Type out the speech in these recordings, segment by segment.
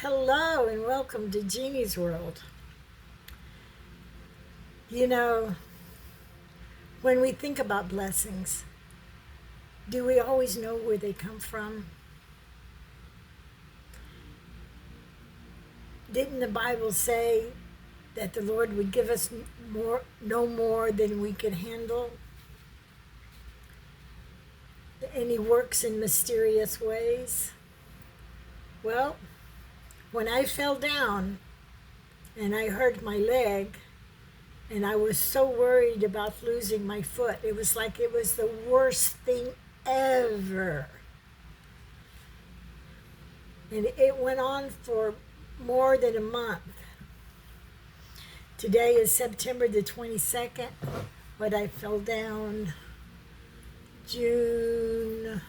Hello and welcome to Jeannie's World. You know, when we think about blessings, do we always know where they come from? Didn't the Bible say that the Lord would give us no more than we could handle? And He works in mysterious ways. Well, when I fell down and I hurt my leg, and I was so worried about losing my foot. It was like it was the worst thing ever. And it went on for more than a month. Today is September the 22nd, but I fell down June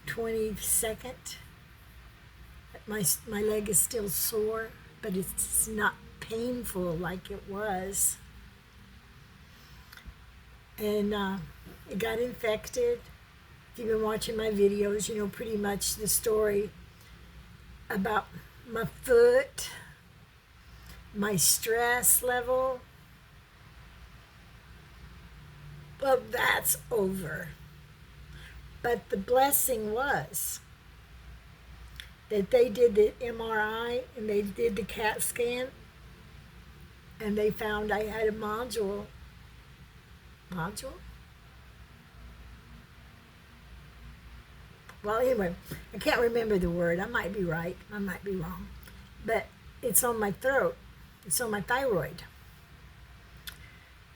22nd. My leg is still sore, but it's not painful like it was. And it got infected. If you've been watching my videos, you know pretty much the story about my foot, my stress level. Well, that's over. But the blessing was that they did the MRI and they did the CAT scan, and they found I had a nodule. Well, anyway, I can't remember the word. I might be right. I might be wrong. But it's on my throat. It's on my thyroid.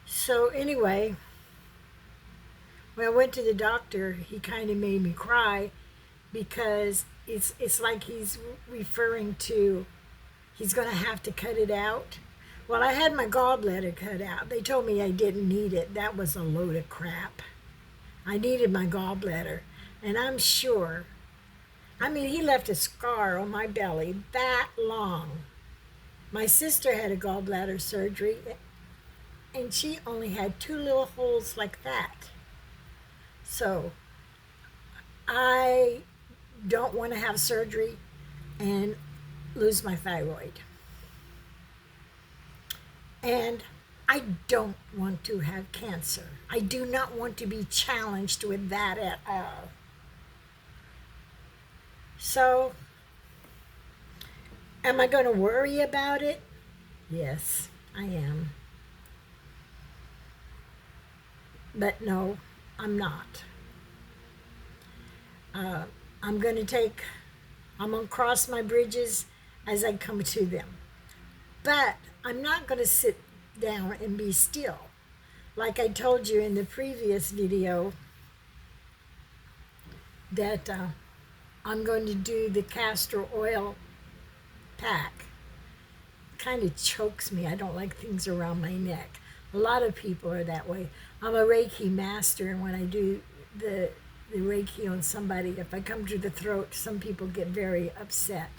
So anyway, when I went to the doctor, he kind of made me cry because it's like he's referring to he's going to have to cut it out. Well, I had my gallbladder cut out. They told me I didn't need it. That was a load of crap. I needed my gallbladder. And I'm sure, he left a scar on my belly that long. My sister had a gallbladder surgery, and she only had two little holes like that. So I don't want to have surgery and lose my thyroid. And I don't want to have cancer. I do not want to be challenged with that at all. So, am I going to worry about it? Yes, I am. But no, I'm not. I'm going to cross my bridges as I come to them. But I'm not going to sit down and be still. Like I told you in the previous video that I'm going to do the castor oil pack. Kind of chokes me. I don't like things around my neck. A lot of people are that way. I'm a Reiki master, and when I do the Reiki on somebody, if I come to the throat, some people get very upset.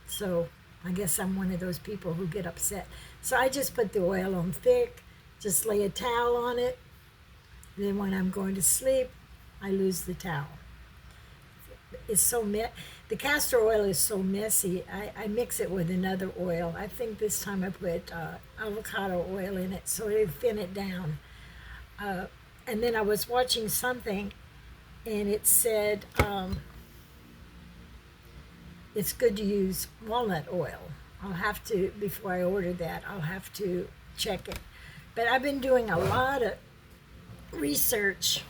So I guess I'm one of those people who get upset. So I just put the oil on thick, just lay a towel on it. Then when I'm going to sleep, I lose the towel. It's the castor oil is so messy. I mix it with another oil. I think this time I put avocado oil in it so it'll thin it down. And then I was watching something, and it said it's good to use walnut oil. I'll have to, before I order that, I'll have to check it. But I've been doing a lot of research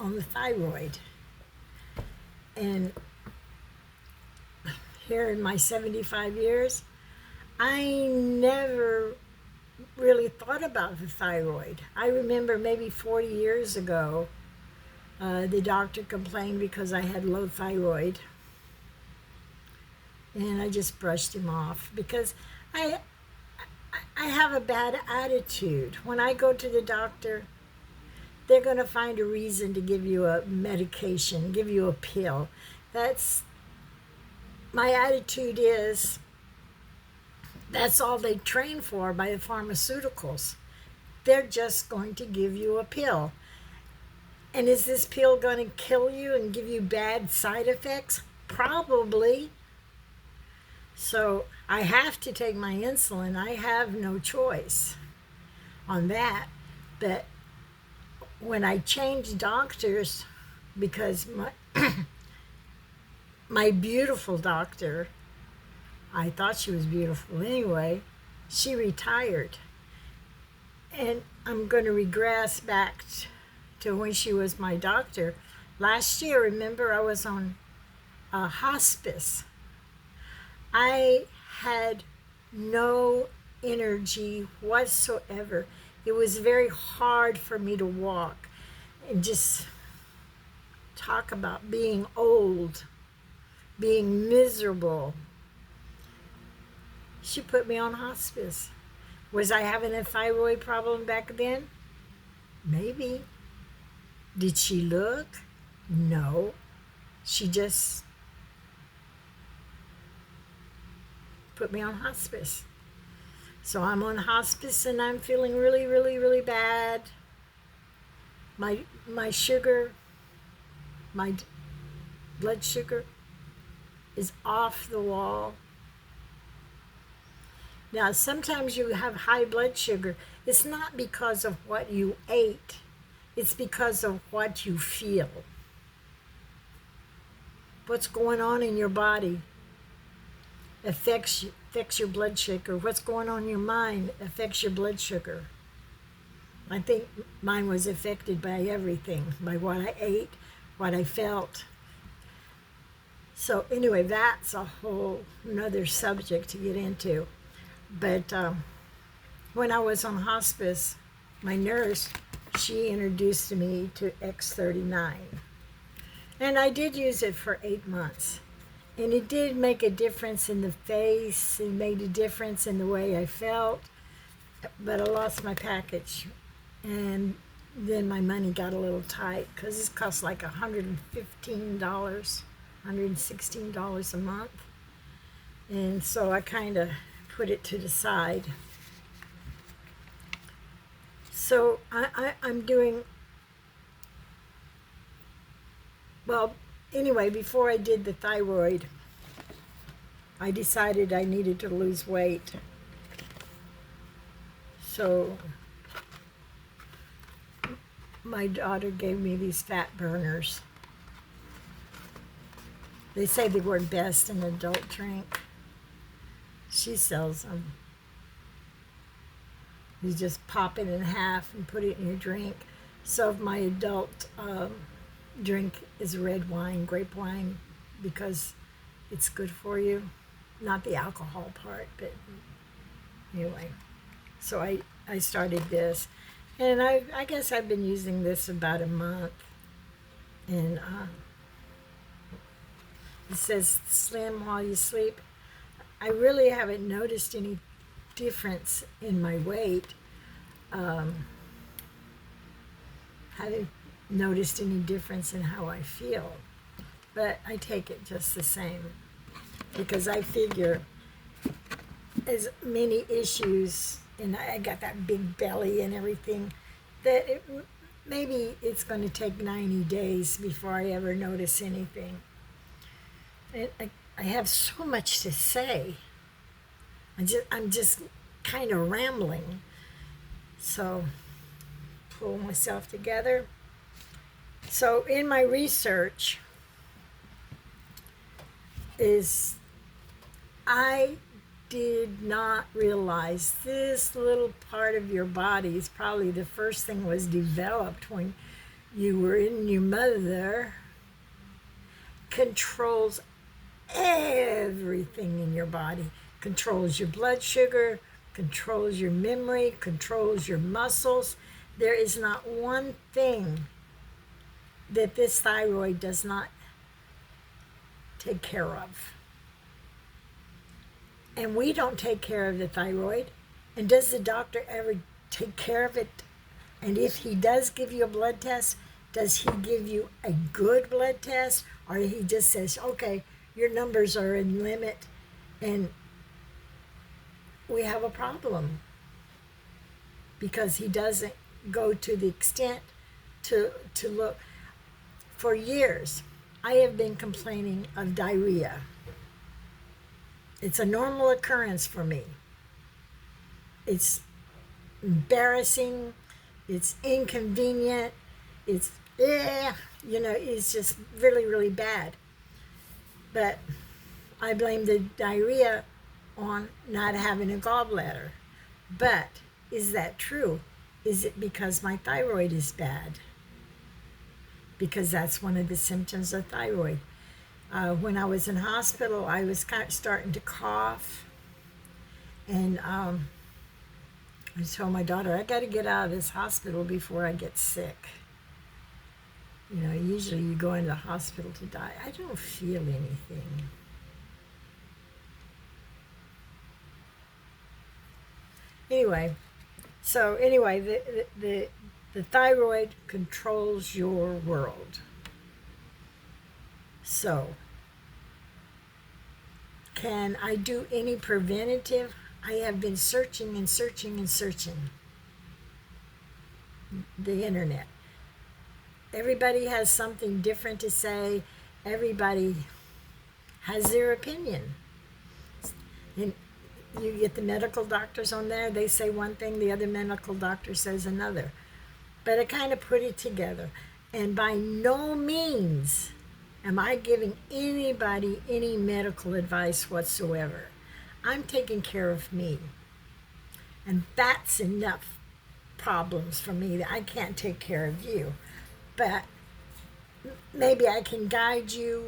on the thyroid. And here in my 75 years, I never really thought about the thyroid. I remember maybe 40 years ago, the doctor complained because I had low thyroid. And I just brushed him off because I have a bad attitude. When I go to the doctor, they're going to find a reason to give you a medication, give you a pill. My attitude is, that's all they train for by the pharmaceuticals. They're just going to give you a pill. And is this pill going to kill you and give you bad side effects? Probably. So I have to take my insulin. I have no choice on that. But when I changed doctors, because my beautiful doctor, I thought she was beautiful anyway, she retired. And I'm going to regress back to when she was my doctor. Last year, remember, I was on hospice. I had no energy whatsoever. It was very hard for me to walk, and just talk about being old, being miserable. She put me on hospice. Was I having a thyroid problem back then? Maybe. Did she look? No. She just put me on hospice. So I'm on hospice and I'm feeling really, really, really bad. My sugar, my blood sugar is off the wall. Now, sometimes you have high blood sugar. It's not because of what you ate. It's because of what you feel. What's going on in your body affects your blood sugar. What's going on in your mind affects your blood sugar. I think mine was affected by everything, by what I ate, what I felt. So anyway, that's a whole another subject to get into. But when I was on hospice, my nurse, she introduced me to X39. And I did use it for 8 months. And it did make a difference in the face. It made a difference in the way I felt. But I lost my package. And then my money got a little tight because this cost like $115, $116 a month. And so I kind of put it to the side. So I'm doing, well, anyway, before I did the thyroid, I decided I needed to lose weight. So my daughter gave me these fat burners. They say they work best in adult drink. She sells them. You just pop it in half and put it in your drink. So if my adult drink is red wine, grape wine, because it's good for you. Not the alcohol part, but anyway. So I started this. And I guess I've been using this about a month. And it says slim while you sleep. I really haven't noticed any difference in my weight. Haven't noticed any difference in how I feel. But I take it just the same. Because I figure as many issues, and I got that big belly and everything, that maybe it's going to take 90 days before I ever notice anything. And I have so much to say. I'm just kind of rambling. So, pull myself together. So, in my research, I did not realize this little part of your body is probably the first thing was developed when you were in your mother, controls everything in your body. Controls your blood sugar, controls your memory, controls your muscles. There is not one thing that this thyroid does not take care of. And we don't take care of the thyroid. And does the doctor ever take care of it? And if he does give you a blood test, does he give you a good blood test? Or he just says, okay, your numbers are in limit and we have a problem? Because he doesn't go to the extent to look. For years, I have been complaining of diarrhea. It's a normal occurrence for me. It's embarrassing. It's inconvenient. It's, it's just really, really bad. But I blame the diarrhea on not having a gallbladder. But is that true? Is it because my thyroid is bad? Because that's one of the symptoms of thyroid. When I was in hospital, I was kind of starting to cough. And I told my daughter, I got to get out of this hospital before I get sick. Usually you go into the hospital to die. I don't feel anything. Anyway, the thyroid controls your world. So, can I do any preventative? I have been searching and searching and searching the internet. Everybody has something different to say. Everybody has their opinion. And you get the medical doctors on there, they say one thing, the other medical doctor says another. But I kind of put it together. And by no means am I giving anybody any medical advice whatsoever. I'm taking care of me. And that's enough problems for me that I can't take care of you. But maybe I can guide you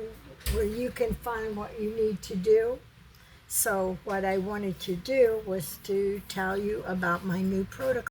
where you can find what you need to do. So what I wanted to do was to tell you about my new protocol.